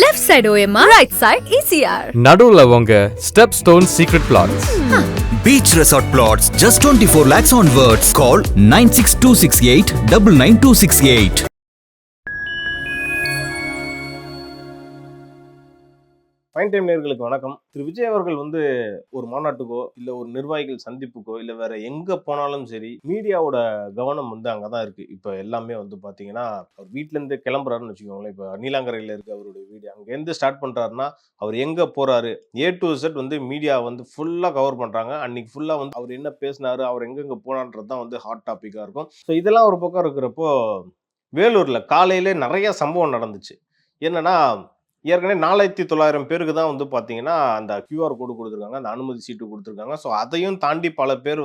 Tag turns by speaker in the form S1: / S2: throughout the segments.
S1: Left side OMR, right side ECR.
S2: நடுவுல உங்க step stone secret plots.
S3: Beach Resort Plots, just 24 lakhs onwards. Call 96268 99268.
S4: Fine time நேயர்களுக்கு வணக்கம். திரு விஜய் அவர்கள் ஒரு மாநாட்டுக்கோ இல்ல ஒரு நிர்வாகிகள் சந்திப்புக்கோ இல்ல வேற எங்க போனாலும் சரி மீடியாவோட கவனம் அங்கதான் இருக்கு. இப்ப எல்லாமே பாத்தீங்கன்னா அவர் வீட்டுல இருந்து கிளம்புறாருன்னு வச்சுக்கோங்களேன். இப்ப நீலாங்கரையில இருக்கு அவருடைய வீடு, அங்க இருந்து ஸ்டார்ட் பண்றாருன்னா அவர் எங்க போறாரு A to Z மீடியா ஃபுல்லா கவர் பண்றாங்க. அன்னைக்கு ஃபுல்லா அவர் என்ன பேசினாரு, அவர் எங்கெங்க போனான்றதுதான் ஹாட் டாபிக்கா இருக்கும். ஸோ இதெல்லாம் ஒரு பக்கம் இருக்கிறப்போ வேலூர்ல காலையில நிறைய சம்பவம் நடந்துச்சு. என்னன்னா, ஏற்கனவே 4900 பேருக்கு தான் பார்த்தீங்கன்னா அந்த QR கோடு கொடுத்துருக்காங்க, அந்த அனுமதி சீட்டு கொடுத்துருக்காங்க. ஸோ அதையும் தாண்டி பல பேர்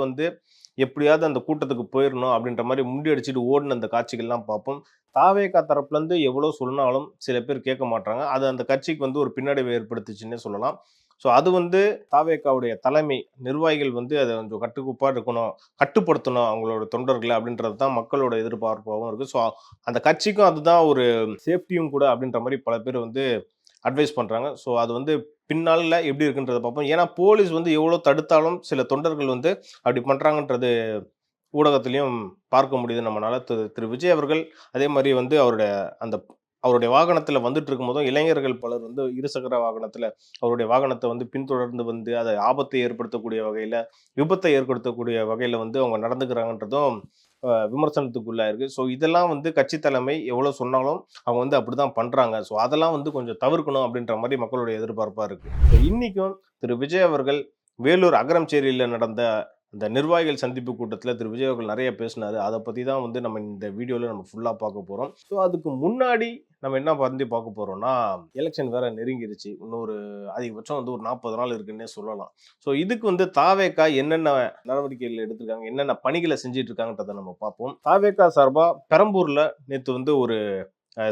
S4: எப்படியாவது அந்த கூட்டத்துக்கு போயிடணும் அப்படின்ற மாதிரி முண்டி அடிச்சுட்டு ஓடின அந்த காட்சிகள்லாம் பார்ப்போம். தாவேகா தரப்புலேருந்து எவ்வளோ சொன்னாலும் சில பேர் கேட்க மாட்டாங்க. அது அந்த கட்சிக்கு ஒரு பின்னடைவை ஏற்படுத்துச்சுன்னே சொல்லலாம். ஸோ அது தாவேகாவுடைய தலைமை நிர்வாகிகள் அதை கொஞ்சம் கட்டுக்கோப்பாக இருக்கணும், கட்டுப்படுத்தணும் அவங்களோட தொண்டர்களை அப்படின்றது தான் மக்களோட எதிர்பார்ப்பாகவும் இருக்குது. ஸோ அந்த கட்சிக்கும் அதுதான் ஒரு சேஃப்டியும் கூட அப்படின்ற மாதிரி பல பேர் அட்வைஸ் பண்ணுறாங்க. ஸோ அது பின்னால எப்படி இருக்குன்றதை பார்ப்போம். ஏன்னா போலீஸ் எவ்வளோ தடுத்தாலும் சில தொண்டர்கள் அப்படி பண்ணுறாங்கன்றது ஊடகத்திலையும் பார்க்க முடியுது நம்மளால. திரு விஜய் அவர்கள் அதே மாதிரி அவருடைய வாகனத்தில் வந்துட்டு இருக்கும் போதும் இளைஞர்கள் பலர் இருசக்கர வாகனத்தில் அவருடைய வாகனத்தை பின்தொடர்ந்து அதை ஆபத்தை ஏற்படுத்தக்கூடிய வகையில், விபத்தை ஏற்படுத்தக்கூடிய வகையில் அவங்க நடந்துக்கிறாங்கன்றதும் விமர்சனத்துக்குள்ளா இருக்கு. ஸோ இதெல்லாம் கட்சி தலைமை எவ்வளோ சொன்னாலும் அவங்க அப்படிதான் பண்றாங்க. ஸோ அதெல்லாம் கொஞ்சம் தவிர்க்கணும் அப்படின்ற மாதிரி மக்களுடைய எதிர்பார்ப்பா இருக்கு. இன்னைக்கும் திரு விஜய் அவர்கள் வேலூர் அகரம்சேரியில் நடந்த அந்த நிர்வாகிகள் சந்திப்பு கூட்டத்தில் திரு விஜய் அவர்கள் நிறைய பேசினாரு. அதை பற்றி தான் நம்ம இந்த வீடியோவில் நம்ம ஃபுல்லாக பார்க்க போகிறோம். ஸோ அதுக்கு முன்னாடி நம்ம என்ன பார்க்க போகிறோம்னா, எலெக்ஷன் வேற நெருங்கிருச்சு. இன்னொரு அதிகபட்சம் ஒரு 40 நாள் இருக்குன்னே சொல்லலாம். ஸோ இதுக்கு தாவேகா என்னென்ன நடவடிக்கைகள் எடுத்திருக்காங்க, என்னென்ன பணிகளை செஞ்சுட்டு இருக்காங்கன்றதை நம்ம பார்ப்போம். தாவேகா சார்பாக பெரம்பூரில் நேற்று ஒரு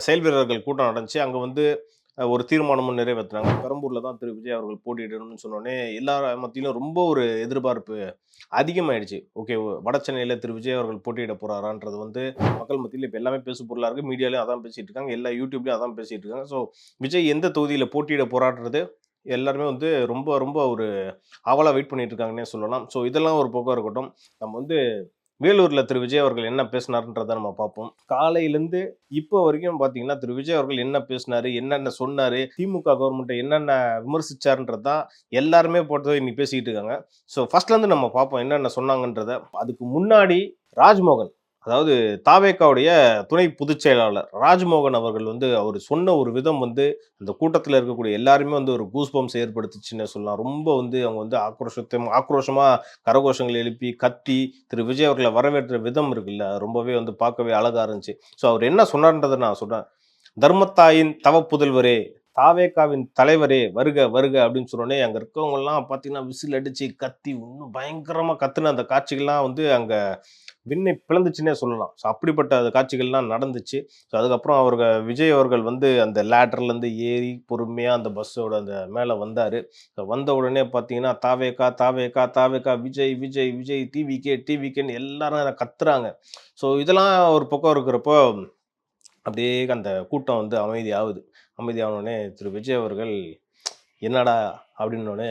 S4: செயல் வீரர்கள் கூட்டம் நடந்துச்சு. அங்கே ஒரு தீர்மானமும் நிறைவேற்றினாங்க. பெரம்பூர்ல தான் திரு விஜய் அவர்கள் போட்டியிடணும்னு சொன்னோடனே எல்லா மத்தியிலும் ரொம்ப ஒரு எதிர்பார்ப்பு அதிகமாயிடுச்சு. ஓகே, வட சென்னையில திரு விஜய் அவர்கள் போட்டியிட போறாரான்றது மக்கள் மத்தியில் இப்போ எல்லாமே பேசு பொருளா இருக்கு. மீடியாலையும் அதான் பேசிட்டு இருக்காங்க, எல்லா யூடியூப்லயும் அதான் பேசிட்டு இருக்காங்க. ஸோ விஜய் எந்த தொகுதியில போட்டியிட போறான்றது எல்லாருமே ரொம்ப ரொம்ப ஒரு ஆவலா வெயிட் பண்ணிட்டு இருக்காங்கன்னே சொல்லலாம். ஸோ இதெல்லாம் ஒரு பக்கம் இருக்கட்டும். நம்ம வேலூர்ல திரு விஜய் அவர்கள் என்ன பேசினாருன்றதை நம்ம பார்ப்போம். காலையிலேருந்து இப்போ வரைக்கும் பார்த்தீங்கன்னா திரு விஜய் அவர்கள் என்ன பேசினாரு, என்னென்ன சொன்னாரு, திமுக கவர்மெண்ட்டை என்னென்ன விமர்சிச்சாருன்றதான் எல்லாருமே போட்டு இன்னைக்கு பேசிக்கிட்டு இருக்காங்க. ஸோ ஃபர்ஸ்ட்லேருந்து நம்ம பார்ப்போம் என்னென்ன சொன்னாங்கன்றத. அதுக்கு முன்னாடி ராஜ்மோகன், அதாவது தாவேகாவுடைய துணை பொதுச் செயலாளர் ராஜ்மோகன் அவர்கள் அவர் சொன்ன ஒரு விதம் அந்த கூட்டத்தில் இருக்கக்கூடிய எல்லாருமே ஒரு கூஸ்பம்ஸ் ஏற்படுத்துச்சுன்னு சொல்லலாம். ரொம்ப அவங்க ஆக்ரோஷமா கரகோஷங்கள் எழுப்பி கத்தி திரு விஜய் அவர்களை வரவேற்ற விதம் இருக்குல்ல, ரொம்பவே பார்க்கவே அழகா இருந்துச்சு. ஸோ அவர் என்ன சொன்னார்ன்றதை நான் சொல்றேன். தர்மத்தாயின் தவ புதல்வரே, தாவேகாவின் தலைவரே, வருக வருக அப்படின்னு சொன்னோடனே அங்க இருக்கவங்க எல்லாம் பாத்தீங்கன்னா விசில் அடிச்சு கத்தி இன்னும் பயங்கரமா கத்துன அந்த காட்சிகள்லாம் அங்க விண்ணை பிளந்துச்சுன்னே சொல்லலாம். ஸோ அப்படிப்பட்ட அந்த காட்சிகள்லாம் நடந்துச்சு. ஸோ அதுக்கப்புறம் விஜய் அவர்கள் அந்த லேடர்லேருந்து ஏறி பொறுமையாக அந்த பஸ்ஸோட அந்த மேலே வந்தார். வந்த உடனே பார்த்தீங்கன்னா தாவேகா தாவேகா தாவேகா, விஜய் விஜய் விஜய், டிவிகேன்னு எல்லாரும் கத்துறாங்க. ஸோ இதெல்லாம் ஒரு பக்கம் இருக்கிறப்போ அப்படியே அந்த கூட்டம் அமைதியாகுது. அமைதியானோடனே திரு விஜய் அவர்கள் என்னடா அப்படின்னோடனே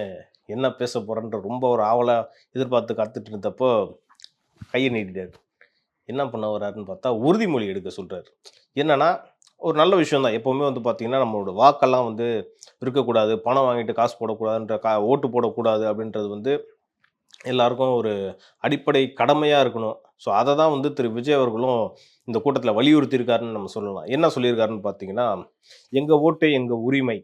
S4: என்ன பேச போகிறேன்ற ரொம்ப ஒரு ஆவலாக எதிர்பார்த்து காத்துட்டு இருந்தப்போ கையை நீட்டிட்டார். என்ன பண்ண வர்றாருன்னு பார்த்தா உறுதிமொழி எடுக்க சொல்கிறார். என்னன்னா, ஒரு நல்ல விஷயம் தான். எப்போவுமே பார்த்தீங்கன்னா நம்மளோட வாக்கெல்லாம் இருக்கக்கூடாது, பணம் வாங்கிட்டு காசு போடக்கூடாதுன்ற ஓட்டு போடக்கூடாது அப்படின்றது எல்லாருக்கும் ஒரு அடிப்படை கடமையாக இருக்கணும். ஸோ அதை தான் திரு விஜய் அவர்களும் இந்த கூட்டத்தில் வலியுறுத்தியிருக்காருன்னு நம்ம சொல்லலாம். என்ன சொல்லியிருக்காருன்னு பார்த்தீங்கன்னா, எங்கள் ஓட்டு எங்கள் உரிமை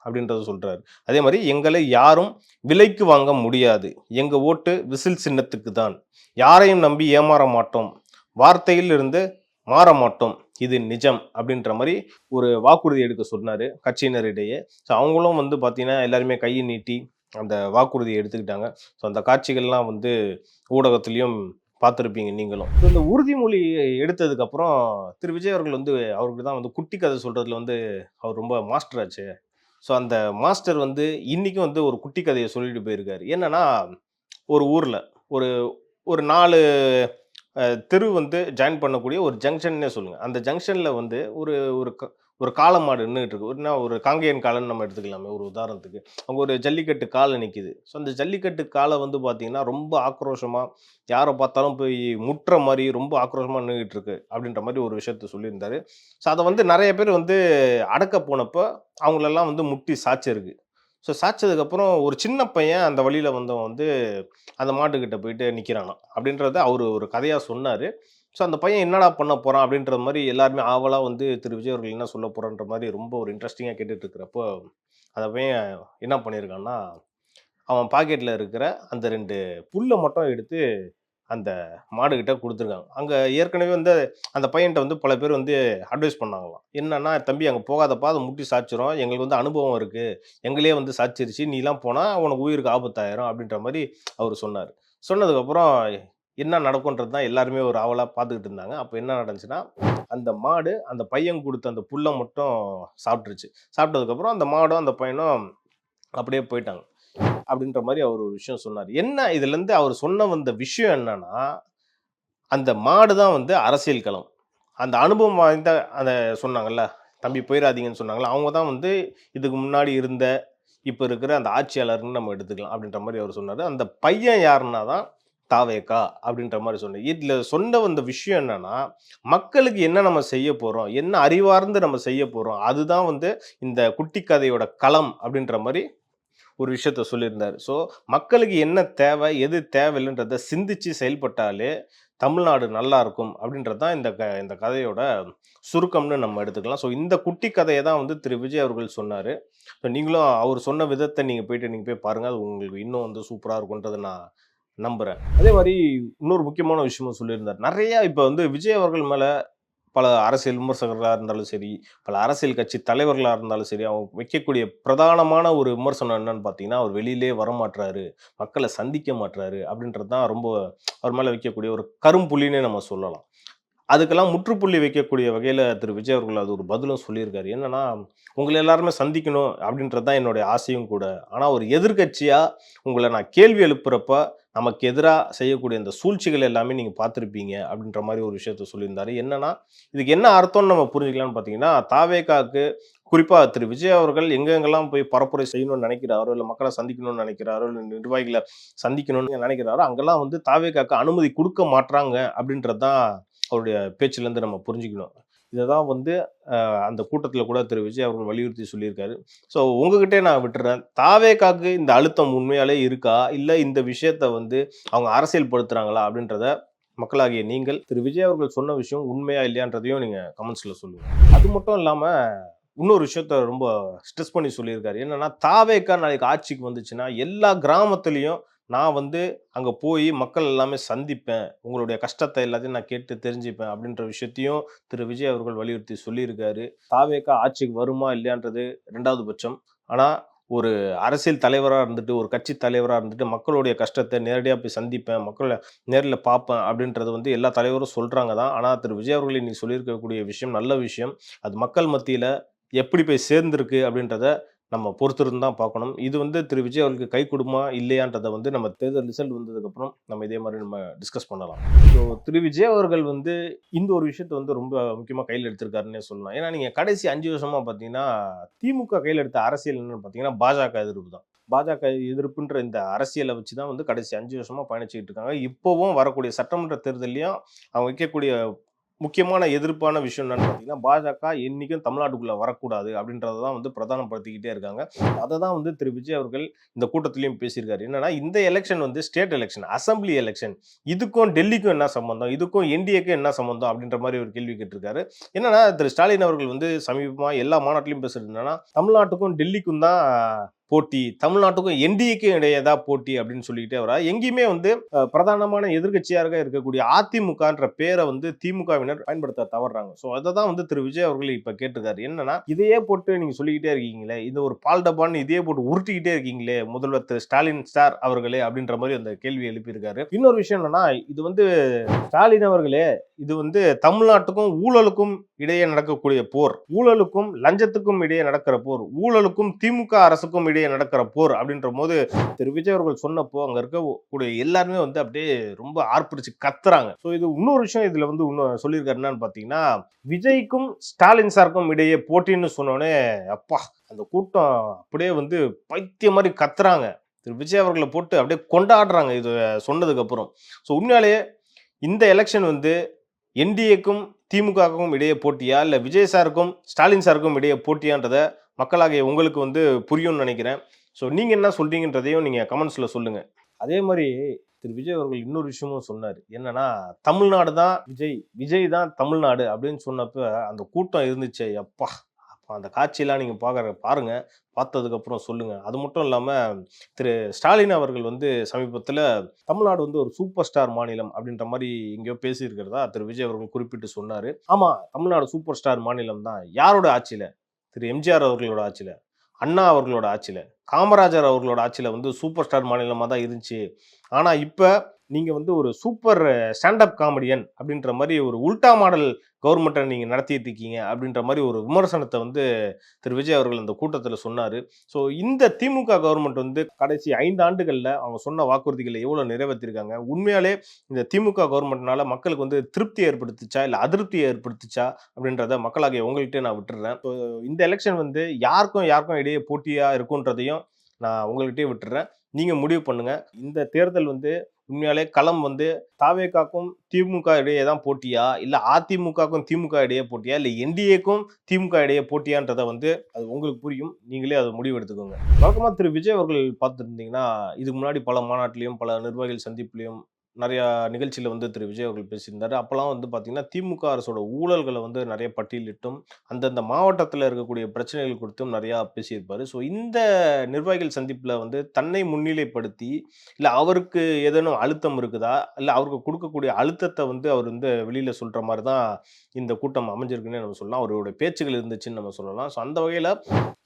S4: அப்படின்றத சொல்கிறாரு. அதே மாதிரி எங்களை யாரும் விலைக்கு வாங்க முடியாது, எங்கள் ஓட்டு விசில் சின்னத்துக்கு தான், யாரையும் நம்பி ஏமாற மாட்டோம், வார்த்தையில் இருந்து மாற மாட்டோம், இது நிஜம் அப்படின்ற மாதிரி ஒரு வாக்குறுதி எடுக்க சொன்னார் கட்சியினரிடையே. ஸோ அவங்களும் பார்த்தீங்கன்னா எல்லாருமே கையை நீட்டி அந்த வாக்குறுதியை எடுத்துக்கிட்டாங்க. ஸோ அந்த காட்சிகள்லாம் ஊடகத்துலேயும் பார்த்துருப்பீங்க நீங்களும். ஸோ இந்த உறுதிமொழி எடுத்ததுக்கப்புறம் திரு விஜய் அவர்கள் அவருக்கு தான் குட்டி கதை சொல்கிறதுல அவர் ரொம்ப மாஸ்டர் ஆச்சு. ஸோ அந்த மாஸ்டர் இன்னைக்கும் ஒரு குட்டி கதையை சொல்லிட்டு போயிருக்காரு. என்னன்னா, ஒரு ஊரில் ஒரு 4 தெரு ஜாயின் பண்ணக்கூடிய ஒரு ஜங்ஷன்னே சொல்லுங்கள். அந்த ஜங்ஷனில் ஒரு ஒரு காளை மாடு நின்றுட்டு இருக்கு. ஒரு காங்கேயன் காளைன்னு நம்ம எடுத்துக்கலாமே ஒரு உதாரணத்துக்கு. அங்கே ஒரு ஜல்லிக்கட்டு காளை நிற்கிது. ஸோ அந்த ஜல்லிக்கட்டு காளை வந்து பார்த்தீங்கன்னா ரொம்ப ஆக்ரோஷமாக யாரை பார்த்தாலும் போய் முட்டுற மாதிரி ரொம்ப ஆக்ரோஷமாக நின்றுட்டு இருக்கு அப்படின்ற மாதிரி ஒரு விஷயத்த சொல்லியிருந்தாரு. ஸோ அதை வந்து நிறைய பேர் வந்து அடக்க போனப்போ அவங்களெல்லாம் வந்து முட்டி சாய்ச்சிருக்கு. ஸோ சாய்ச்சதுக்கப்புறம் ஒரு சின்ன பையன் அந்த வழியில் வந்தவன் வந்து அந்த மாட்டுக்கிட்ட போயிட்டு நிற்கிறானாம் அப்படின்றத அவர் ஒரு கதையாக சொன்னார். ஸோ அந்த பையன் என்னடா பண்ண போகிறான் அப்படின்ற மாதிரி எல்லாருமே ஆவலாக வந்து திரு விஜய் அவர்கள் என்ன சொல்ல போகிறான்ற மாதிரி ரொம்ப ஒரு இன்ட்ரெஸ்டிங்காக கேட்டுட்டு இருக்கிறப்போ அந்த பையன் என்ன பண்ணியிருக்கான்னா அவன் பாக்கெட்டில் இருக்கிற அந்த 2 புல்லை மட்டும் எடுத்து அந்த மாடுகிட்ட கொடுத்துருக்காங்க. அங்கே ஏற்கனவே வந்து அந்த பையன்கிட்ட வந்து பல பேர் வந்து அட்வைஸ் பண்ணாங்களாம். என்னன்னா, தம்பி அங்கே போகாதப்பா, அதை முட்டி சாய்ச்சிரும், எங்களுக்கு வந்து அனுபவம் இருக்குது, எங்களே வந்து சாய்ச்சிருச்சு, நீலாம் போனால் உனக்கு உயிருக்கு ஆபத்தாயிரும் அப்படின்ற மாதிரி அவர் சொன்னார். சொன்னதுக்கப்புறம் என்ன நடக்கும்ன்றது தான் எல்லாருமே ஒரு ஆவலாக பார்த்துக்கிட்டு இருந்தாங்க. அப்போ என்ன நடந்துச்சுன்னா, அந்த மாடு அந்த பையன் கொடுத்த அந்த புல்லை மட்டும் சாப்பிட்ருச்சு. சாப்பிட்டதுக்கப்புறம் அந்த மாடும் அந்த பையனும் அப்படியே போயிட்டாங்க அப்படின்ற மாதிரி அவர் ஒரு விஷயம் சொன்னார். என்ன இதுலேருந்து அவர் சொன்ன வந்த விஷயம் என்னன்னா, அந்த மாடு தான் வந்து அரசியல் களம். அந்த அனுபவம் வாய்ந்த அந்த சொன்னாங்கல்ல, தம்பி போயிடாதீங்கன்னு சொன்னாங்கல்ல, அவங்க தான் வந்து இதுக்கு முன்னாடி இருந்த இப்போ இருக்கிற அந்த ஆட்சியாளர்னு நம்ம எடுத்துக்கலாம் அப்படின்ற மாதிரி அவர் சொன்னார். அந்த பையன் யாருன்னா தான் தாவேகா அப்படின்ற மாதிரி சொன்னார். இதில் சொன்ன வந்த விஷயம் என்னன்னா, மக்களுக்கு என்ன நம்ம செய்ய போகிறோம், என்ன அறிவார்ந்து நம்ம செய்ய போகிறோம், அதுதான் வந்து இந்த குட்டி கதையோட களம் அப்படின்ற மாதிரி ஒரு விஷயத்த சொல்லியிருந்தார். ஸோ மக்களுக்கு என்ன தேவை, எது தேவையில்லைன்றதை சிந்திச்சு செயல்பட்டாலே தமிழ்நாடு நல்லா இருக்கும் அப்படின்றது தான் இந்த கதையோட சுருக்கம்னு நம்ம எடுத்துக்கலாம். ஸோ இந்த குட்டி கதையை தான் வந்து திரு விஜய் அவர்கள் சொன்னார். ஸோ நீங்களும் அவர் சொன்ன விதத்தை நீங்கள் போய் பாருங்கள். அது உங்களுக்கு இன்னும் வந்து சூப்பராக இருக்குன்றதை நான் நம்புகிறேன். அதே மாதிரி இன்னொரு முக்கியமான விஷயமும் சொல்லியிருந்தார். நிறையா இப்போ வந்து விஜய் அவர்கள் மேலே பல அரசியல் விமர்சகர்களாக இருந்தாலும் சரி, பல அரசியல் கட்சி தலைவர்களாக இருந்தாலும் சரி, அவங்க வைக்கக்கூடிய பிரதானமான ஒரு விமர்சனம் என்னன்னு பார்த்தீங்கன்னா, அவர் வெளியிலே வரமாட்டுறாரு, மக்களை சந்திக்க மாட்டுறாரு அப்படின்றது தான் ரொம்ப அவர் மேலே வைக்கக்கூடிய ஒரு கரும்புள்ளினே நம்ம சொல்லலாம். அதுக்கெல்லாம் முற்றுப்புள்ளி வைக்கக்கூடிய வகையில் திரு விஜய் அவர்கள் அது ஒரு பதிலும் சொல்லியிருக்காரு. என்னன்னா, உங்களை எல்லாருமே சந்திக்கணும் அப்படின்றது தான் என்னுடைய ஆசையும் கூட. ஆனால் ஒரு எதிர்கட்சியாக உங்களை நான் கேள்வி எழுப்புறப்ப நமக்கு எதிராக செய்யக்கூடிய இந்த சூழ்ச்சிகள் எல்லாமே நீங்கள் பார்த்துருப்பீங்க அப்படின்ற மாதிரி ஒரு விஷயத்த சொல்லியிருந்தாரு. என்னன்னா, இதுக்கு என்ன அர்த்தம்னு நம்ம புரிஞ்சுக்கலாம்னு பார்த்தீங்கன்னா, தாவேகாவுக்கு குறிப்பாக திரு விஜய் அவர்கள் எங்கெங்கெல்லாம் போய் பரப்புரை செய்யணும்னு நினைக்கிறாரோ, இல்லை மக்களை சந்திக்கணும்னு நினைக்கிறாரோ, இல்லை நிர்வாகிகளை சந்திக்கணும்னு நினைக்கிறாரோ, அங்கெல்லாம் வந்து தாவேகாவுக்கு அனுமதி கொடுக்க மாட்றாங்க அப்படின்றது தான் அவருடைய பேச்சிலேருந்து நம்ம புரிஞ்சுக்கணும். இதை தான் வந்து அந்த கூட்டத்தில் கூட திரு விஜய் அவர்கள் வலியுறுத்தி சொல்லியிருக்காரு. ஸோ உங்ககிட்டே நான் விட்டுறேன். தாவேகாவுக்கு இந்த அழுத்தம் உண்மையாலே இருக்கா, இல்லை இந்த விஷயத்த வந்து அவங்க அரசியல் படுத்துறாங்களா அப்படின்றத மக்களாகிய நீங்கள் திரு விஜய் அவர்கள் சொன்ன விஷயம் உண்மையா இல்லையான்றதையும் நீங்கள் கமெண்ட்ஸில் சொல்லுங்கள். அது மட்டும் இல்லாமல் இன்னொரு விஷயத்த ரொம்ப ஸ்ட்ரெஸ் பண்ணி சொல்லியிருக்காரு. என்னன்னா, தாவேகா நாளைக்கு ஆட்சிக்கு வந்துச்சுன்னா எல்லா கிராமத்துலேயும் நான் வந்து அங்கே போய் மக்கள் எல்லாமே சந்திப்பேன், உங்களுடைய கஷ்டத்தை எல்லாத்தையும் நான் கேட்டு தெரிஞ்சுப்பேன் அப்படின்ற விஷயத்தையும் திரு விஜய் அவர்கள் வலியுறுத்தி சொல்லியிருக்காரு. தாவேகா ஆட்சிக்கு வருமா இல்லையான்றது 2வது பட்சம். ஆனால் ஒரு அரசியல் தலைவராக இருந்துட்டு, ஒரு கட்சி தலைவராக இருந்துட்டு மக்களுடைய கஷ்டத்தை நேரடியாக போய் சந்திப்பேன், மக்களை நேரில் பார்ப்பேன் அப்படின்றது வந்து எல்லா தலைவரும் சொல்கிறாங்க தான். ஆனால் திரு விஜய் அவர்கள் இன்னைக்கு சொல்லியிருக்கக்கூடிய விஷயம் நல்ல விஷயம். அது மக்கள் மத்தியில் எப்படி போய் சேர்ந்துருக்கு அப்படின்றத நம்ம பொறுத்திருந்து தான் பார்க்கணும். இது வந்து திரு விஜய் அவர்களுக்கு கை கொடுமா இல்லையான்றதை வந்து நம்ம தேர்தல் ரிசல்ட் வந்ததுக்கப்புறம் நம்ம இதே மாதிரி நம்ம டிஸ்கஸ் பண்ணலாம். ஸோ திரு விஜய் அவர்கள் வந்து இந்த ஒரு விஷயத்தை வந்து ரொம்ப முக்கியமாக கையில் எடுத்திருக்காருன்னே சொல்லலாம். ஏன்னா நீங்கள் கடைசி 5 வருஷமாக பார்த்தீங்கன்னா திமுக கையில் எடுத்த அரசியல் என்னன்னு பார்த்தீங்கன்னா பாஜக எதிர்ப்பு தான். பாஜக எதிர்ப்புன்ற இந்த அரசியலை வச்சு தான் வந்து கடைசி 5 வருஷமாக பயணிச்சுக்கிட்டு இருக்காங்க. இப்போவும் வரக்கூடிய சட்டமன்ற தேர்தலையும் அவங்க வைக்கக்கூடிய முக்கியமான எதிர்ப்பான விஷயம் என்னன்னு பார்த்தீங்கன்னா, பாஜக என்னைக்கும் தமிழ்நாட்டுக்குள்ளே வரக்கூடாது அப்படின்றத தான் வந்து பிரதானப்படுத்திக்கிட்டே இருக்காங்க. அதை தான் வந்து திரு விஜய் அவர்கள் இந்த கூட்டத்திலையும் பேசியிருக்காரு. என்னன்னா, இந்த எலெக்ஷன் வந்து ஸ்டேட் எலெக்ஷன், அசம்பிளி எலெக்ஷன், இதுக்கும் டெல்லிக்கும் என்ன சம்பந்தம், இதுக்கும் என்டிஏக்கும் என்ன சம்பந்தம் அப்படின்ற மாதிரி ஒரு கேள்வி கேட்டிருக்காரு. என்னன்னா, திரு ஸ்டாலின் அவர்கள் வந்து சமீபமாக எல்லா மாநாட்டிலையும் பேசுறது என்னன்னா, தமிழ்நாட்டுக்கும் டெல்லிக்கும் தான் போட்டி, தமிழ்நாட்டுக்கும் என்டிஏக்கும் இடையே தான் போட்டி அப்படின்னு சொல்லிக்கிட்டே வரா. எங்கேயுமே வந்து பிரதானமான எதிர்கட்சியாக இருக்கக்கூடிய அதிமுகன்ற பேரை வந்து திமுகவினர் பயன்படுத்த தவறுறாங்க. ஸோ அதை தான் வந்து திரு விஜய் அவர்கள் இப்போ கேட்டிருக்காரு. என்னன்னா, இதையே போட்டு நீங்க சொல்லிக்கிட்டே இருக்கீங்களே, இது ஒரு பால் டப்பான்னு இதையே போட்டு உருட்டிக்கிட்டே இருக்கீங்களே முதல்வர் திரு ஸ்டாலின் சார் அவர்களே அப்படின்ற மாதிரி அந்த கேள்வி எழுப்பியிருக்காரு. இன்னொரு விஷயம் என்னன்னா, இது வந்து ஸ்டாலின் அவர்களே இது வந்து தமிழ்நாட்டுக்கும் ஊழலுக்கும் இடையே நடக்கக்கூடிய போர், ஊழலுக்கும் லஞ்சத்துக்கும் இடையே நடக்கிற போர், ஊழலுக்கும் திமுக அரசுக்கும் இடையே நடக்கிற போர் அப்படின்ற போது திரு விஜய் அவர்கள் சொன்னப்போ அங்க இருக்கக்கூடிய எல்லாருமே வந்து அப்படியே ரொம்ப ஆர்ப்பரிச்சு கத்துறாங்க. ஸோ இது இன்னொரு விஷயம் இதுல வந்து இன்னும் சொல்லியிருக்காரு என்னன்னு பாத்தீங்கன்னா, விஜய்க்கும் ஸ்டாலின் சாருக்கும் இடையே போட்டின்னு சொன்னோடனே அப்பா அந்த கூட்டம் அப்படியே வந்து பைத்தியம் மாதிரி கத்துறாங்க. திரு விஜய் அவர்களை போட்டு அப்படியே கொண்டாடுறாங்க இது சொன்னதுக்கு அப்புறம். ஸோ உண்மையாலேயே இந்த எலெக்ஷன் வந்து என்டிஏக்கும் திமுகவுக்கும் இடையே போட்டியா இல்லை விஜய் சாருக்கும் ஸ்டாலின் சாருக்கும் இடையே போட்டியான்றதை மக்களாகிய உங்களுக்கு வந்து புரியும்னு நினைக்கிறேன். ஸோ நீங்கள் என்ன சொல்றீங்கன்றதையும் நீங்கள் கமெண்ட்ஸில் சொல்லுங்கள். அதே மாதிரி திரு விஜய் அவர்கள் இன்னொரு விஷயமும் சொன்னார். என்னன்னா, தமிழ்நாடு தான் விஜய் தான் தமிழ்நாடு அப்படின்னு சொன்னப்ப அந்த கூட்டம் இருந்துச்சு. அப்பா அந்த காட்சியெல்லாம் நீங்கள் பாருங்க, பார்த்ததுக்கப்புறம் சொல்லுங்கள். அது மட்டும் இல்லாமல் திரு ஸ்டாலின் அவர்கள் வந்து சமீபத்தில் தமிழ்நாடு வந்து ஒரு சூப்பர் ஸ்டார் மாநிலம் அப்படின்ற மாதிரி எங்கேயோ பேசியிருக்கிறதா திரு விஜய் அவர்கள் குறிப்பிட்டு சொன்னார். ஆமாம், தமிழ்நாடு சூப்பர் ஸ்டார் மாநிலம் தான். யாரோட ஆட்சியில்? திரு எம்ஜிஆர் அவர்களோட ஆட்சியில், அண்ணா அவர்களோட ஆட்சியில், காமராஜர் அவர்களோட ஆட்சியில் வந்து சூப்பர் ஸ்டார் மாநிலமாக தான் இருந்துச்சு. ஆனால் இப்போ நீங்கள் வந்து ஒரு சூப்பர் ஸ்டாண்டப் காமெடியன் அப்படின்ற மாதிரி ஒரு உல்டா மாடல் கவர்மெண்ட்டை நீங்கள் நடத்திட்டு இருக்கீங்க அப்படின்ற மாதிரி ஒரு விமர்சனத்தை வந்து திரு விஜய் அவர்கள் இந்த கூட்டத்தில் சொன்னார். ஸோ இந்த திமுக கவர்மெண்ட் வந்து கடைசி 5 ஆண்டுகளில் அவங்க சொன்ன வாக்குறுதிகளை எவ்வளோ நிறைவேற்றிருக்காங்க? உண்மையாலே இந்த திமுக கவர்மெண்ட்னால மக்களுக்கு வந்து திருப்தி ஏற்படுத்துச்சா இல்லை அதிருப்தி ஏற்படுத்துச்சா அப்படின்றத மக்களாகிய உங்கள்கிட்ட நான் விட்டுறேன். ஸோ இந்த எலெக்ஷன் வந்து யாருக்கும் இடையே போட்டியாக இருக்குன்றதையும் நான் உங்கள்கிட்டயே விட்டுறேன். நீங்கள் முடிவு பண்ணுங்க. இந்த தேர்தல் வந்து உண்மையாலே களம் வந்து தாவேகாக்கும் திமுக இடையே தான் போட்டியா, இல்லை அதிமுகக்கும் திமுக இடையே போட்டியா, இல்லை என்டிஏக்கும் திமுக இடையே போட்டியான்றதை வந்து அது உங்களுக்கு புரியும். நீங்களே அதை முடிவு எடுத்துக்கோங்க. வழக்கமாக திரு விஜய் அவர்கள் பார்த்துருந்தீங்கன்னா, இதுக்கு முன்னாடி பல மாநாட்டிலையும் பல நிர்வாகிகள் சந்திப்புலையும் நிறையா நிகழ்ச்சியில் வந்து திரு விஜய் அவர்கள் பேசியிருந்தார். அப்போல்லாம் வந்து பார்த்தீங்கன்னா, திமுக அரசோட ஊழல்களை வந்து நிறைய பட்டியலிட்டும் அந்தந்த மாவட்டத்தில் இருக்கக்கூடிய பிரச்சனைகள் குறித்தும் நிறையா பேசியிருப்பார். ஸோ இந்த நிர்வாகிகள் சந்திப்பில் வந்து தன்னை முன்னிலைப்படுத்தி, இல்லை அவருக்கு ஏதேனும் அழுத்தம் இருக்குதா, இல்லை அவருக்கு கொடுக்கக்கூடிய அழுத்தத்தை வந்து அவர் வந்து வெளியில் சொல்கிற மாதிரி தான் இந்த கூட்டம் அமைஞ்சிருக்குன்னு நம்ம சொல்லலாம். அவருடைய பேச்சுகள் இருந்துச்சுன்னு நம்ம சொல்லலாம். ஸோ அந்த வகையில்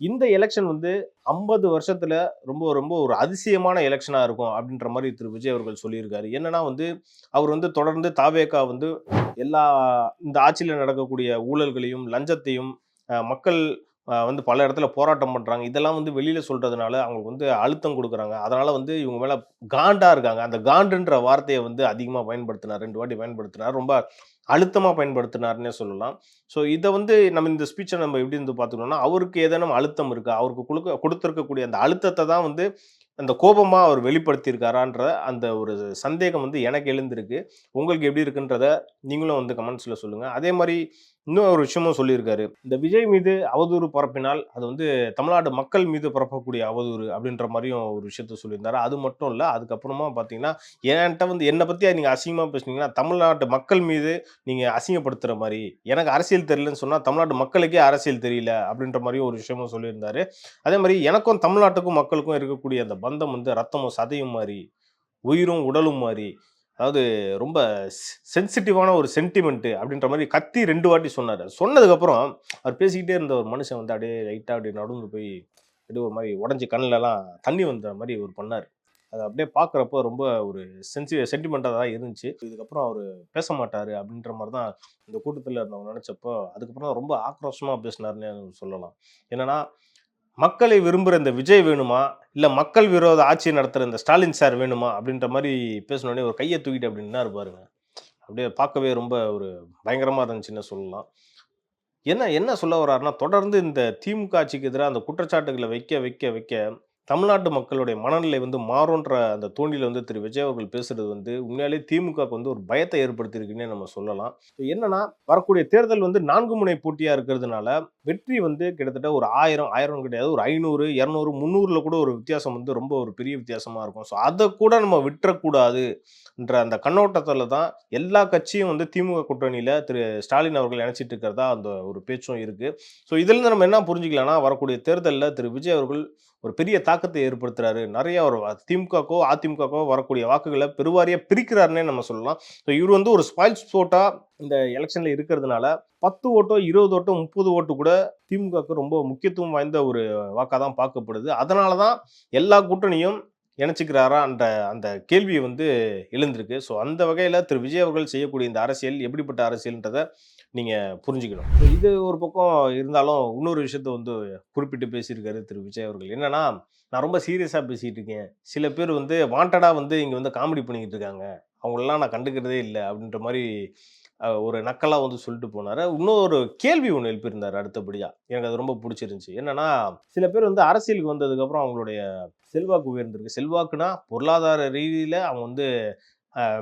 S4: இந்த எலெக்ஷன் வந்து 50 வருஷத்துல ரொம்ப ரொம்ப ஒரு அதிசயமான எலெக்ஷனா இருக்கும் அப்படின்ற மாதிரி திரு விஜய் அவர்கள் சொல்லியிருக்காரு. என்னன்னா வந்து அவர் வந்து தொடர்ந்து தாவேகா வந்து எல்லா இந்த ஆட்சியில் நடக்கக்கூடிய ஊழல்களையும் லஞ்சத்தையும் மக்கள் வந்து பல இடத்துல போராட்டம் பண்றாங்க, இதெல்லாம் வந்து வெளியில சொல்றதுனால அவங்களுக்கு வந்து அழுத்தம் கொடுக்குறாங்க. அதனால வந்து இவங்க மேல காண்டா இருக்காங்க. அந்த காண்டுன்ற வார்த்தையை வந்து அதிகமா பயன்படுத்தினார், 2 வாட்டி பயன்படுத்தினார், ரொம்ப அழுத்தமா பயன்படுத்தினார்னே சொல்லலாம். ஸோ இதை வந்து நம்ம இந்த ஸ்பீச்சை நம்ம எப்படி இருந்து பார்த்துக்கணும்னா, அவருக்கு ஏதேனும் அழுத்தம் இருக்கா, அவருக்கு கொடுத்துருக்கக்கூடிய அந்த அழுத்தத்தை தான் வந்து அந்த கோபமாக அவர் வெளிப்படுத்தியிருக்காரான்ற அந்த ஒரு சந்தேகம் வந்து எனக்கு எழுந்திருக்கு. உங்களுக்கு எப்படி இருக்குன்றத நீங்களும் வந்து கமெண்ட்ஸில் சொல்லுங்கள். அதே மாதிரி இன்னும் ஒரு விஷயமும் சொல்லியிருக்காரு. இந்த விஜய் மீது அவதூறு பரப்பினால் அது வந்து தமிழ்நாடு மக்கள் மீது பரப்பக்கூடிய அவதூறு அப்படின்ற மாதிரியும் ஒரு விஷயத்த சொல்லியிருந்தாரு. அது மட்டும் இல்லை, அதுக்கப்புறமா பார்த்தீங்கன்னா, என்கிட்ட வந்து என்னை பற்றி நீங்கள் அசிங்கமாக பேசுனீங்கன்னா தமிழ்நாட்டு மக்கள் மீது நீங்கள் அசிங்கப்படுத்துகிற மாதிரி, எனக்கு அரசியல் தெரியலன்னு சொன்னால் தமிழ்நாட்டு மக்களுக்கே அரசியல் தெரியல அப்படின்ற மாதிரியும் ஒரு விஷயமும் சொல்லியிருந்தாரு. அதே மாதிரி எனக்கும் தமிழ்நாட்டுக்கும் மக்களுக்கும் இருக்கக்கூடிய அந்த பந்தம் வந்து ரத்தமும் சதையும் மாதிரி, உயிரும் உடலும் மாதிரி, அதாவது ரொம்ப சென்சிட்டிவான ஒரு சென்டிமெண்ட்டு அப்படின்ற மாதிரி கத்தி 2 வாட்டி சொன்னார். சொன்னதுக்கப்புறம் அவர் பேசிக்கிட்டே இருந்த ஒரு மனுஷன் வந்து அப்படியே லைட்டாக அப்படியே நடந்து போய் அப்படியே ஒரு மாதிரி உடஞ்சி கண்ணிலலாம் தண்ணி வந்த மாதிரி அவர் பண்ணார். அதை அப்படியே பார்க்குறப்போ ரொம்ப ஒரு சென்டிமெண்ட்டாக தான் இருந்துச்சு. இதுக்கப்புறம் அவர் பேச மாட்டார் அப்படின்ற மாதிரி தான் இந்த கூட்டத்தில் இருந்தவங்க நினச்சப்போ, அதுக்கப்புறம் ரொம்ப ஆக்ரோஷமாக பேசினார்னு சொல்லலாம். என்னென்னா, மக்களை விரும்புகிற இந்த விஜய் வேணுமா, இல்லை மக்கள் விரோத ஆட்சி நடத்துகிற இந்த ஸ்டாலின் சார் வேணுமா அப்படின்ற மாதிரி பேசினோடனே ஒரு கையை தூக்கிட்டு அப்படின்னா இருப்பாருங்க. அப்படியே பார்க்கவே ரொம்ப ஒரு பயங்கரமாக இருந்துச்சுன்னு சொல்லலாம். என்ன சொல்ல வர்றாருன்னா, தொடர்ந்து இந்த திமுக ஆட்சிக்கு எதிராக அந்த குற்றச்சாட்டுகளை வைக்க தமிழ்நாட்டு மக்களுடைய மனநிலை வந்து மாறுன்ற அந்த தோண்டியில் வந்து திரு விஜய் அவர்கள் பேசுறது வந்து உண்மையாலே திமுகவுக்கு வந்து ஒரு பயத்தை ஏற்படுத்தியிருக்குன்னே நம்ம சொல்லலாம். என்னன்னா, வரக்கூடிய தேர்தல் வந்து 4 முனை போட்டியா இருக்கிறதுனால வெற்றி வந்து கிட்டத்தட்ட ஒரு 1000 கிடையாது, ஒரு 500, 200, 300ல கூட ஒரு வித்தியாசம் வந்து ரொம்ப ஒரு பெரிய வித்தியாசமா இருக்கும். ஸோ அதை கூட நம்ம விட்டுறக்கூடாது என்ற அந்த கண்ணோட்டத்தில் தான் எல்லா கட்சியும் வந்து திமுக கூட்டணியில் திரு ஸ்டாலின் அவர்கள் நினைச்சிட்டு இருக்கிறதா அந்த ஒரு பேச்சும் இருக்கு. ஸோ இதுலேருந்து நம்ம என்ன புரிஞ்சுக்கலாம்னா, வரக்கூடிய தேர்தலில் திரு விஜய் அவர்கள் ஒரு பெரிய தாக்கத்தை ஏற்படுத்துறாரு. நிறைய ஒரு திமுகக்கோ அதிமுகக்கோ வரக்கூடிய வாக்குகளை பெருவாரியாக பிரிக்கிறாருன்னே நம்ம சொல்லலாம். ஸோ இவர் வந்து ஒரு ஸ்பாயில் ஸ்போர்ட்டா இந்த எலெக்ஷன்ல இருக்கிறதுனால 10 ஓட்டோ 20 ஓட்டோ 30 ஓட்டு கூட திமுகவுக்கு ரொம்ப முக்கியத்துவம் வாய்ந்த ஒரு வாக்காக தான் பார்க்கப்படுது. அதனால தான் எல்லா கூட்டணியும் இணைச்சிக்கிறாரா என்ற அந்த கேள்வி வந்து எழுந்திருக்கு. ஸோ அந்த வகையில் திரு விஜய் அவர்கள் செய்யக்கூடிய இந்த அரசியல் எப்படிப்பட்ட அரசியல்ன்றதை நீங்க புரிஞ்சுக்கணும். இது ஒரு பக்கம் இருந்தாலும் இன்னொரு விஷயத்த வந்து குறிப்பிட்டு பேசியிருக்காரு திரு விஜய் அவர்கள். என்னன்னா, நான் ரொம்ப சீரியஸா பேசிட்டு இருக்கேன். சில பேர் வந்து வாண்டடா வந்து இங்க வந்து காமெடி பண்ணிக்கிட்டு இருக்காங்க. அவங்களெல்லாம் நான் கண்டுக்கிறதே இல்ல அப்படின்ற மாரி ஒரு நக்கலா வந்து சொல்லிட்டு போனாரு. இன்னொரு கேள்வி ஒண்ணு எழுப்பியிருந்தாரு அடுத்தபடியா. எனக்கு அது ரொம்ப புடிச்சிருந்துச்சு. என்னன்னா, சில பேர் வந்து அரசியலுக்கு வந்ததுக்கப்புறம் அவங்களுடைய செல்வாக்கு உயர்ந்திருக்கு. செல்வாக்குனா பொருளாதார ரீதியில அவங்க வந்து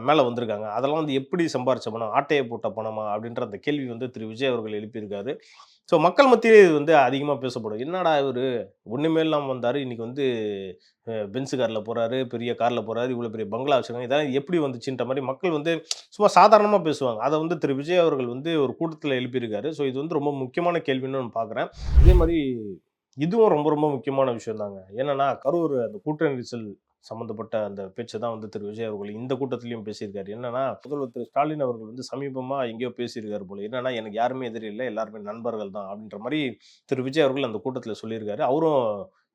S4: மேல வந்திருக்காங்க. அதெல்லாம் வந்து எப்படி சம்பாரிச்ச பணம்? ஆட்டைய போட்ட பணமா? அப்படின்ற அந்த கேள்வி வந்து திரு விஜய் அவர்கள் எழுப்பியிருக்காரு. ஸோ மக்கள் மத்தியிலே இது வந்து அதிகமா பேசப்படும். என்னடா இவரு ஒண்ணுமே இல்லாம வந்தாரு. இன்னைக்கு வந்து பென்ஸ் கார்ல போறாரு, பெரிய கார்ல போறாரு, இவ்வளோ பெரிய பங்களா வச்சிருக்காங்க. இதெல்லாம் எப்படி வந்துச்சுன்ற மாரி மக்கள் வந்து சும்மா சாதாரணமா பேசுவாங்க. அத வந்து திரு விஜய் அவர்கள் வந்து ஒரு கூட்டத்தில எழுப்பியிருக்காரு. ஸோ இது வந்து ரொம்ப முக்கியமான கேள்வின்னு நான் பார்க்குறேன். இதே மாரி இதுவும் ரொம்ப ரொம்ப முக்கியமான விஷயம் தாங்க. என்னன்னா, கரூர் அந்த கூட்ட நெரிசல் சம்மந்தப்பட்ட அந்த பேச்ச தான் வந்து திரு விஜய் அவர்கள் இந்த கூட்டத்திலயும் பேசியிருக்காரு. என்னன்னா, முதல்வர் திரு ஸ்டாலின் அவர்கள் வந்து சமீபமா எங்கேயோ பேசியிருக்காரு போல. என்னன்னா, எனக்கு யாருமே எதிரி இல்ல. எல்லாருமே நண்பர்கள் தான் அப்படின்ற மாரி திரு விஜய் அவர்கள் அந்த கூட்டத்தில சொல்லியிருக்காரு. அவரும்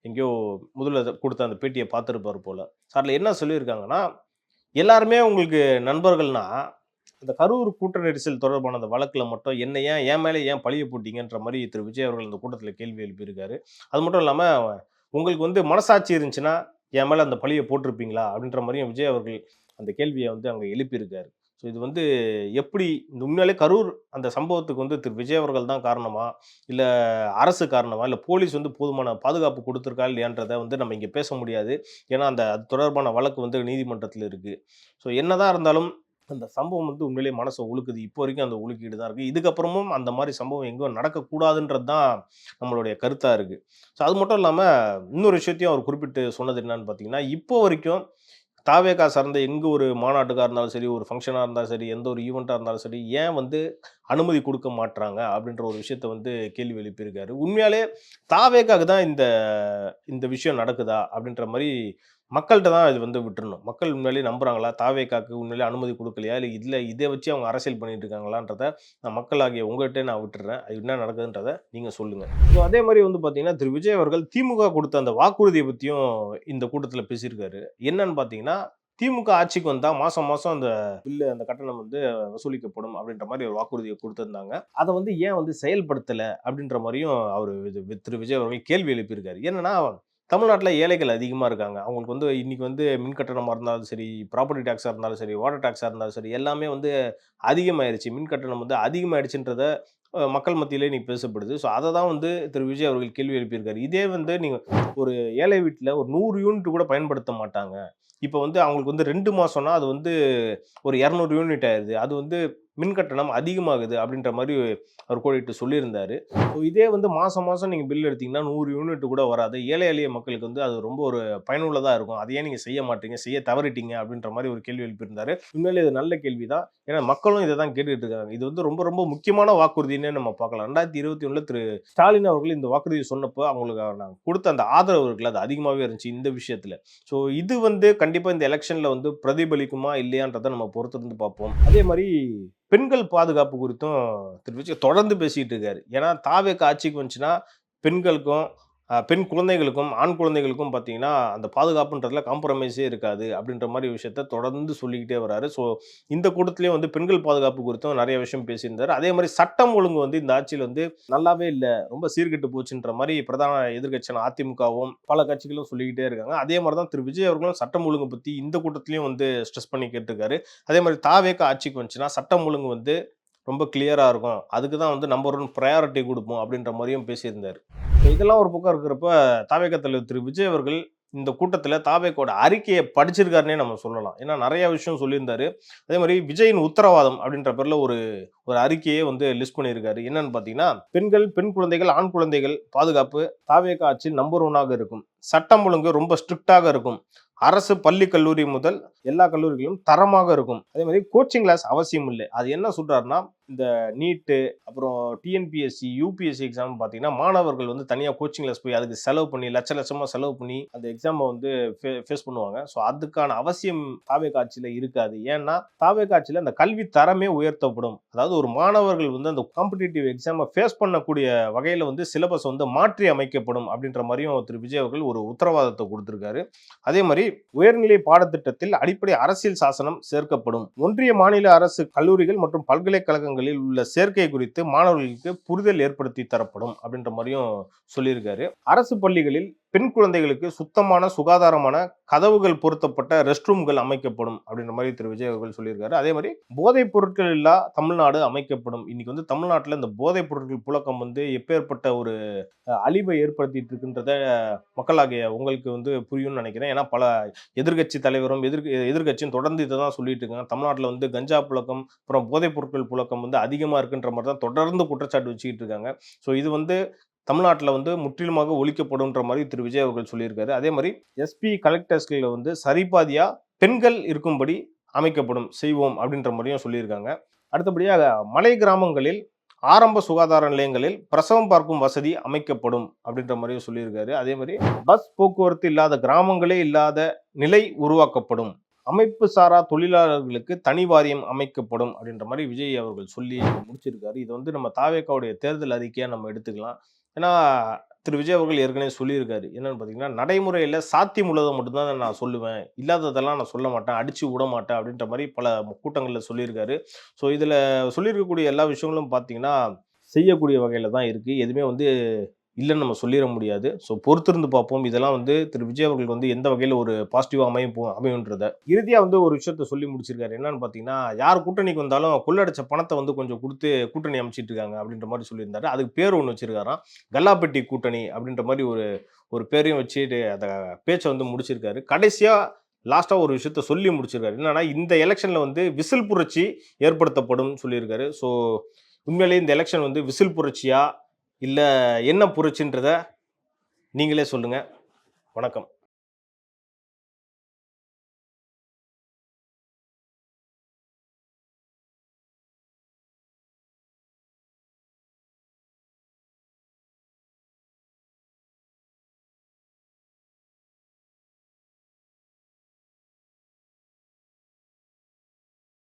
S4: எங்கேயோ முதல்வர் குடுத்த அந்த பேட்டிய பார்த்திருப்பாரு போல. அதுல என்ன சொல்லியிருக்காங்கன்னா, எல்லாருமே உங்களுக்கு நண்பர்கள்னா, அந்த கரூர் கூட்ட நெரிசல் தொடர்பான அந்த வழக்குல மட்டும் என்ன ஏன் என் மேல ஏன் பழிய போட்டீங்கன்ற மாரி திரு விஜய் அவர்கள் இந்த கூட்டத்தில கேள்வி எழுப்பியிருக்காரு. அது மட்டும் இல்லாம, உங்களுக்கு வந்து மனசாட்சி இருந்துச்சுன்னா, என் மேல அந்த பழிய போட்டிருப்பீங்களா? அப்படின்ற மாரியும் விஜய் அவர்கள் அந்த கேள்விய வந்து அங்க எழுப்பியிருக்காரு. ஸோ இது வந்து எப்படி உண்மையாலே கரூர் அந்த சம்பவத்துக்கு வந்து திரு விஜய் அவர்கள் தான் காரணமா? இல்ல அரசு காரணமா? இல்ல போலீஸ் வந்து போதுமான பாதுகாப்பு குடுத்திருக்கா இல்லையான்றத வந்து நம்ம இங்க பேச முடியாது. ஏன்னா, அது தொடர்பான வழக்கு வந்து நீதிமன்றத்தில இருக்கு. ஸோ என்னதான் இருந்தாலும் அந்த சம்பவம் வந்து உண்மையிலேயே மனச உலுக்குது. இப்போ வரைக்கும் அந்த உலுக்கிட்டு தான் இருக்கு. இதுக்கப்புறமும் அந்த மாரி சம்பவம் எங்கேயும் நடக்கக்கூடாதுன்றது தான் நம்மளுடைய கருத்தா இருக்கு. ஸோ அது மட்டும் இல்லாம இன்னொரு விஷயத்தையும் அவர் குறிப்பிட்டு சொன்னது என்னன்னு பார்த்தீங்கன்னா, இப்போ வரைக்கும் தாவேகா சார்ந்த எங்க ஒரு மாநாட்டுக்கா இருந்தாலும் சரி, ஒரு ஃபங்ஷனா இருந்தாலும் சரி, எந்த ஒரு ஈவென்ட்டா இருந்தாலும் சரி, ஏன் வந்து அனுமதி குடுக்க மாட்றாங்க? அப்படின்ற ஒரு விஷயத்த வந்து கேள்வி எழுப்பியிருக்காரு. உண்மையாலே தாவேகாக்கு தான் இந்த இந்த விஷயம் நடக்குதா? அப்படின்ற மாரி மக்கள்ட்ட தான் இது வந்து விட்டுறணும். மக்கள் உண்மையிலேயே நம்புறாங்களா? தாவேகாக்கு உண்மையிலேயே அனுமதி குடுக்கலையா? இல்ல இத வச்சு அவங்க அரசியல் பண்ணிட்டு இருக்காங்களான்றத நான் மக்களாகிய உங்ககிட்ட நான் விட்டுர்றேன். அது என்ன நடக்குதுன்றத நீங்க சொல்லுங்க. ஸோ அதே மாரி வந்து பார்த்தீங்கன்னா, திரு விஜய் அவர்கள் திமுக குடுத்த அந்த வாக்குறுதிய பத்தியும் இந்த கூட்டத்தில பேசியிருக்காரு. என்னன்னு பார்த்தீங்கன்னா, திமுக ஆட்சிக்கு வந்தா மாசம் மாசம் அந்த பில்லு அந்த கட்டணம் வந்து வசூலிக்கப்படும் அப்படின்ற மாரி ஒரு வாக்குறுதிய குடுத்திருந்தாங்க. அத வந்து ஏன் வந்து செயல்படுத்தல? அப்படின்ற மாரியும் அவரு திரு விஜய் அவர்கள் கேள்வி எழுப்பியிருக்காரு. என்னன்னா, தமிழ்நாட்டுல ஏழைகள் அதிகமா இருக்காங்க. அவங்களுக்கு வந்து இன்னைக்கு வந்து மின் கட்டணமா இருந்தாலும் சரி, ப்ராப்பர்ட்டி டாக்ஸா இருந்தாலும் சரி, வாட்டர் டாக்ஸா இருந்தாலும் சரி, எல்லாமே வந்து அதிகமாயிருச்சு. மின் கட்டணம் வந்து அதிகமாயிடுச்சுன்றத மக்கள் மத்தியிலே இன்னைக்கு பேசப்படுது. ஸோ அத தான் வந்து திரு விஜய் அவர்கள் கேள்வி எழுப்பியிருக்காரு. இதே வந்து நீங்க ஒரு ஏழை வீட்ல ஒரு 100 யூனிட் கூட பயன்படுத்த மாட்டாங்க. இப்ப வந்து அவங்களுக்கு வந்து 2 மாசம்னா, அது வந்து ஒரு 200 யூனிட் ஆயிருது. அது வந்து மின் கட்டணம் அதிகமாகுது அப்படின்ற மாரி அவர் கோடிட்டு சொல்லியிருந்தாரு. ஸோ இதே வந்து மாசம் மாசம் நீங்க பில் எடுத்தீங்கன்னா 100 யூனிட் கூட வராது. ஏழை எளிய மக்களுக்கு வந்து அது ரொம்ப ஒரு பயனுள்ளதா இருக்கும். அத ஏன் நீங்க செய்ய மாட்டீங்க? செய்ய தவறிட்டீங்க அப்படின்ற மாரி ஒரு கேள்வி எழுப்பியிருந்தாரு. உண்மையிலே இது நல்ல கேள்வி தான். ஏன்னா மக்களும் இத தான் கேட்டுட்டு இருக்காங்க. இது வந்து ரொம்ப ரொம்ப முக்கியமான வாக்குறுதின்னே நம்ம பார்க்கலாம். 2021ல திரு ஸ்டாலின் அவர்கள் இந்த வாக்குறுதிய சொன்னப்போ அவங்களுக்கு நாங்க குடுத்த அந்த ஆதரவு இருக்குல்ல, அது அதிகமாவே இருந்துச்சு இந்த விஷயத்துல. ஸோ இது வந்து கண்டிப்பா இந்த எலக்ஷன்ல வந்து பிரதிபலிக்குமா இல்லையான்றத நம்ம பொறுத்திருந்து பார்ப்போம். அதே மாரி பெண்கள் பாதுகாப்பு குறித்தும் திரு விஜய் தொடர்ந்து பேசிட்டு இருக்காரு. ஏன்னா தாவேகா ஆட்சிக்கு வந்துச்சுன்னா, பெண்களுக்கும் பெண் குழந்தைகளுக்கும், ஆண் குழந்தைகளுக்கும் பார்த்தீங்கன்னா, அந்த பாதுகாப்புன்றதுல காம்ப்ரமைஸே இருக்காது. அப்படின்ற மாரி விஷயத்த தொடர்ந்து சொல்லிக்கிட்டே வராரு. ஸோ இந்த கூட்டத்திலேயும் வந்து பெண்கள் பாதுகாப்பு குறித்தும் நெறைய விஷயம் பேசியிருந்தாரு. அதே மாரி சட்டம் ஒழுங்கு வந்து இந்த ஆட்சியில வந்து நல்லாவே இல்ல. ரொம்ப சீர்கெட்டு போச்சுன்ற மாரி பிரதான எதிர்க்கட்சியான அதிமுகவும், பல கட்சிகளும் சொல்லிக்கிட்டே இருக்காங்க. அதே மாரி தான் திரு விஜய் அவர்களும் சட்டம் ஒழுங்கு பத்தி இந்த கூட்டத்திலயும் வந்து ஸ்ட்ரெஸ் பண்ணி கேட்டிருக்காரு. அதே மாரி தாவேகா ஆட்சிக்கு வந்துச்சுன்னா, சட்டம் ஒழுங்கு வந்து ரொம்ப கிளியரா இருக்கும். அதுக்கு தான் வந்து நம்பர் 1 பிரையாரிட்டி குடுப்போம் அப்படின்ற மாரியும் பேசியிருந்தாரு. இதெல்லாம் ஒரு பக்கம் இருக்கிறப்ப, தாவேகா தலைவர் திரு விஜய் அவர்கள் இந்த கூட்டத்தில தாவேகாவோட அறிக்கைய படிச்சிருக்காருன்னே நம்ம சொல்லலாம். ஏன்னா நெறைய விஷயம் சொல்லியிருந்தாரு. அதே மாரி விஜயின் உத்தரவாதம் அப்படின்ற பேர்ல ஒரு ஒரு அறிக்கையே வந்து லிஸ்ட் பண்ணியிருக்காரு. என்னன்னு பார்த்தீங்கன்னா, பெண்கள், பெண் குழந்தைகள், ஆண் குழந்தைகள் பாதுகாப்பு தாவேகா ஆட்சியில் நம்பர் 1 இருக்கும். சட்டம் ஒழுங்கு ரொம்ப ஸ்ட்ரிக்ட்டாக இருக்கும். அரசு பள்ளி, கல்லூரி முதல் எல்லா கல்லூரிகளும் தரமாக இருக்கும். அதே மாரி கோச்சிங் கிளாஸ் அவசியம் இல்லை. அது என்ன சொல்றாருன்னா, இந்த நீட்டு, அப்புறம் டிஎன்பிஎஸ்சி, யுபிஎஸ்சி எக்ஸாம் பார்த்தீங்கன்னா, மாணவர்கள் வந்து தனியா கோச்சிங் கிளாஸ் போய் அதுக்கு செலவு பண்ணி, லட்சமா செலவு பண்ணி அந்த எக்ஸாம வந்து ஃபேஸ் பண்ணுவாங்க. ஸோ அதுக்கான அவசியம் தாவேகா ஆட்சியில இருக்காது. ஏன்னா, தாவேகா ஆட்சியில அந்த கல்வி தரமே உயர்த்தப்படும். அதாவது ஒரு மாணவர்கள் வந்து அந்த காம்படிட்டிவ் எக்ஸாம ஃபேஸ் பண்ணக்கூடிய வகையில வந்து சிலபஸ் வந்து மாற்றி அமைக்கப்படும் அப்படின்ற மாரியும் திரு விஜய் அவர்கள் ஒரு உத்தரவாதத்த குடுத்திருக்காரு. அதே மாரி உயர்நிலை பாடத்திட்டத்தில் அடிப்படை அரசியல் சாசனம் சேர்க்கப்படும். ஒன்றிய மாநில அரசு கல்லூரிகள் மற்றும் பல்கலைக்கழகங்களில் உள்ள சேர்க்கை குறித்து மாணவர்களுக்கு புரிதல் ஏற்படுத்தி தரப்படும் அப்படின்ற மாதிரியும் சொல்லியிருக்காரு. அரசு பள்ளிகளில் பெண் குழந்தைகளுக்கு சுத்தமான சுகாதாரமான கதவுகள் பொருத்தப்பட்ட ரெஸ்ட் ரூம்கள் அமைக்கப்படும் அப்படின்ற மாதிரி திரு விஜய் அவர்கள் சொல்லியிருக்காரு. அதே மாதிரி போதைப் பொருட்கள் இல்லா தமிழ்நாடு அமைக்கப்படும். இன்னைக்கு வந்து தமிழ்நாட்டில் இந்த போதைப் பொருட்கள் புழக்கம் வந்து எப்பேற்பட்ட ஒரு அழிவை ஏற்படுத்திட்டு இருக்குன்றத மக்களாகிய உங்களுக்கு வந்து புரியும்னு நினைக்கிறேன். ஏன்னா பல எதிர்கட்சி தலைவரும் எதிர்கட்சியும் தொடர்ந்து இதை தான் சொல்லிட்டு இருக்காங்க. தமிழ்நாட்டில் வந்து கஞ்சா புழக்கம் அப்புறம் போதைப் பொருட்கள் புழக்கம் வந்து அதிகமாக இருக்குன்ற மாதிரி தான் தொடர்ந்து குற்றச்சாட்டு வச்சுக்கிட்டு இருக்காங்க. ஸோ இது வந்து தமிழ்நாட்டில் வந்து முற்றிலுமாக ஒழிக்கப்படும்ன்ற மாதிரி திரு விஜய் அவர்கள் சொல்லியிருக்காரு. அதே மாதிரி எஸ்பி கலெக்டர்ஸ்களில் வந்து சரிபாதியா பெண்கள் இருக்கும்படி அமைக்கப்படும் செய்வோம் அப்படின்ற மாதிரியும் சொல்லியிருக்காங்க. அடுத்தபடியாக மலை கிராமங்களில் ஆரம்ப சுகாதார நிலையங்களில் பிரசவம் பார்க்கும் வசதி அமைக்கப்படும் அப்படின்ற மாதிரியும் சொல்லியிருக்காரு. அதே மாதிரி பஸ் போக்குவரத்து இல்லாத கிராமங்களே இல்லாத நிலை உருவாக்கப்படும். அமைப்பு சாரா தொழிலாளர்களுக்கு தனி வாரியம் அமைக்கப்படும் அப்படின்ற மாதிரி விஜய் அவர்கள் சொல்லி முடிச்சிருக்காரு. இது வந்து நம்ம தாவேக்காவுடைய தேர்தல் அறிக்கையா நம்ம எடுத்துக்கலாம். ஏன்னா திரு விஜய் அவர்கள் ஏற்கனவே சொல்லியிருக்காரு. என்னன்னு பார்த்தீங்கன்னா, நடைமுறையில் சாத்தியம் உள்ளதை மட்டும்தான் நான் சொல்லுவேன், இல்லாததெல்லாம் நான் சொல்ல மாட்டேன், அடிச்சு விட மாட்டேன் அப்படின்ற மாதிரி பல கூட்டங்களில் சொல்லியிருக்காரு. ஸோ இதில் சொல்லியிருக்கக்கூடிய எல்லா விஷயங்களும் பார்த்தீங்கன்னா செய்யக்கூடிய வகையில் தான் இருக்குது. எதுவுமே வந்து இல்லைன்னு நம்ம சொல்லிட முடியாது. ஸோ பொறுத்திருந்து பார்ப்போம். இதெல்லாம் வந்து திரு விஜய் அவர்களுக்கு வந்து எந்த வகையில் ஒரு பாசிட்டிவாக அமையுன்றதை இறுதியாக வந்து ஒரு விஷயத்த சொல்லி முடிச்சிருக்காரு. என்னன்னு பார்த்தீங்கன்னா, யார் கூட்டணிக்கு வந்தாலும் கொள்ளடிச்ச பணத்தை வந்து கொஞ்சம் கொடுத்து கூட்டணி அமைச்சிட்டு இருக்காங்க அப்படின்ற மாதிரி சொல்லியிருந்தாரு. அதுக்கு பேர் ஒன்று வச்சிருக்காராம், கல்லாப்பெட்டி கூட்டணி அப்படின்ற மாதிரி ஒரு பேரையும் வச்சுட்டு அந்த பேச்சை வந்து முடிச்சிருக்காரு. கடைசியாக லாஸ்ட்டாக ஒரு விஷயத்த சொல்லி முடிச்சிருக்காரு. என்னன்னா, இந்த எலெக்ஷனில் வந்து விசில் புரட்சி ஏற்படுத்தப்படும் சொல்லியிருக்காரு. ஸோ உண்மையிலேயே இந்த எலெக்ஷன் வந்து விசில் புரட்சியா இல்லை என்ன புரட்சின்றதை நீங்களே சொல்லுங்கள். வணக்கம்.